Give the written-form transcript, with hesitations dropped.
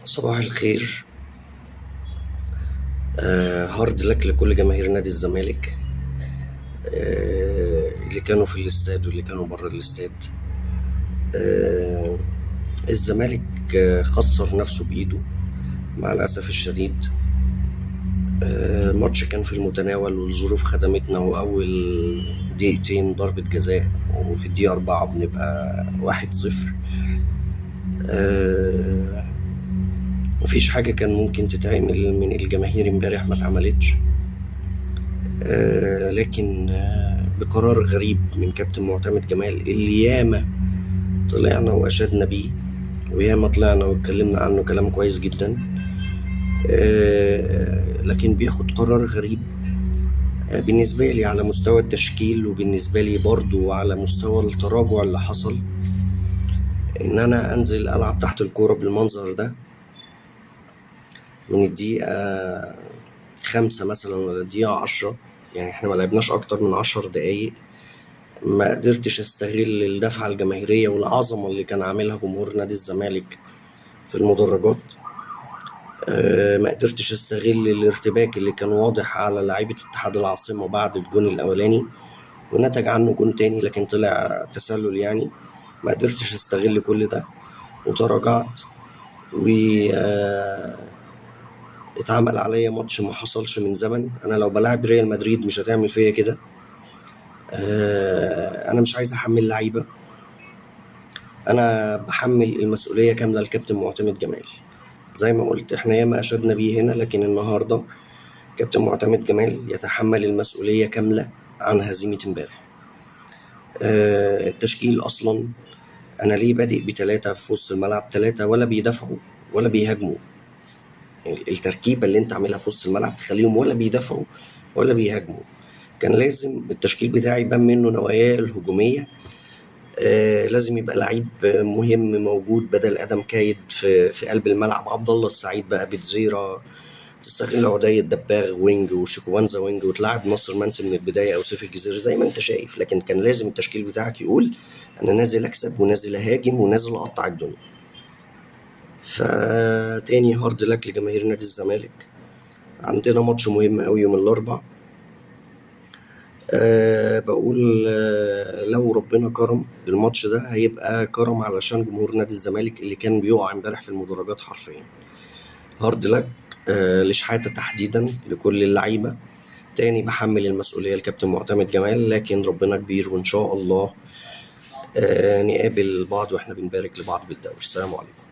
صباح الخير. هارد لك لكل جماهير نادي الزمالك، اللي كانوا في الاستاد واللي كانوا بره الاستاد. آه الزمالك خسر نفسه بإيده مع الأسف الشديد. الماتش كان في المتناول والظروف خدمتنا، وأول دقيقتين ضربة جزاء وفي الدقيقة 4 بنبقى 1-0. مفيش حاجة كان ممكن تتعمل من الجماهير امبارح ما اتعملتش. لكن بقرار غريب من كابتن معتمد جمال اللي ياما طلعنا وأشدنا بيه، وياما طلعنا واتكلمنا عنه كلام كويس جدا. لكن بياخد قرار غريب بالنسبة لي على مستوى التشكيل، وبالنسبة لي برضو على مستوى التراجع اللي حصل. إن أنا أنزل ألعب تحت الكورة بالمنظر ده من الدقيقة 5 مثلا ولا الدقيقة 10، يعني احنا ما لعبناش أكتر من 10 دقايق. ما قدرتش استغل الدفعة الجماهيرية والعظمة اللي كان عاملها جمهور نادي الزمالك في المدرجات. ما قدرتش استغل الارتباك اللي كان واضح على لاعيبة اتحاد العاصمة بعد الجون الأولاني، ونتج عنه جون تاني لكن طلع تسلل يعني. ما قدرتش استغل كل ده وتراجعت، و اتعمل عليا ماتش ما حصلش من زمن. انا لو بلعب ريال مدريد مش هتعمل فيا كده. انا مش عايز احمل لعيبة، انا بحمل المسؤولية كاملة لكابتن معتمد جمال. زي ما قلت احنا ياما اشدنا بيه هنا، لكن النهاردة كابتن معتمد جمال يتحمل المسؤولية كاملة عن هزيمة امبارح. التشكيل اصلا انا ليه بادئ ب3 في وسط الملعب؟ 3 ولا بيدافعوا ولا بيهاجموا. التركيبة اللي انت عاملها في وسط الملعب تخليهم ولا بيدافعوا ولا بيهاجموا. كان لازم التشكيل بتاعي يبان منه نواياه الهجومية. لازم يبقى لعيب مهم موجود بدل ادم كايد في قلب الملعب. عبد الله السعيد بقى بتزيرة، تستغل عدي الدباغ وينج وشيكوانزا وينج، وتلعب ناصر منسي من البدايه او سيف الجزيري زي ما انت شايف. لكن كان لازم التشكيل بتاعك يقول انا نازل اكسب ونازل اهاجم ونازل اقطع الدنيا. فتاني هارد لك لجماهير نادي الزمالك. عندنا ماتش مهم قوي يوم الاربعاء. بقول لو ربنا كرم بالماتش ده هيبقى كرم علشان جمهور نادي الزمالك اللي كان بيقع امبارح في المدرجات حرفيا. هارد لك لشحاتة تحديدا لكل اللعيبة. تاني بحمل المسؤولية الكابتن معتمد جمال، لكن ربنا كبير وإن شاء الله نقابل بعض وإحنا بنبارك لبعض بالدوري. السلام عليكم.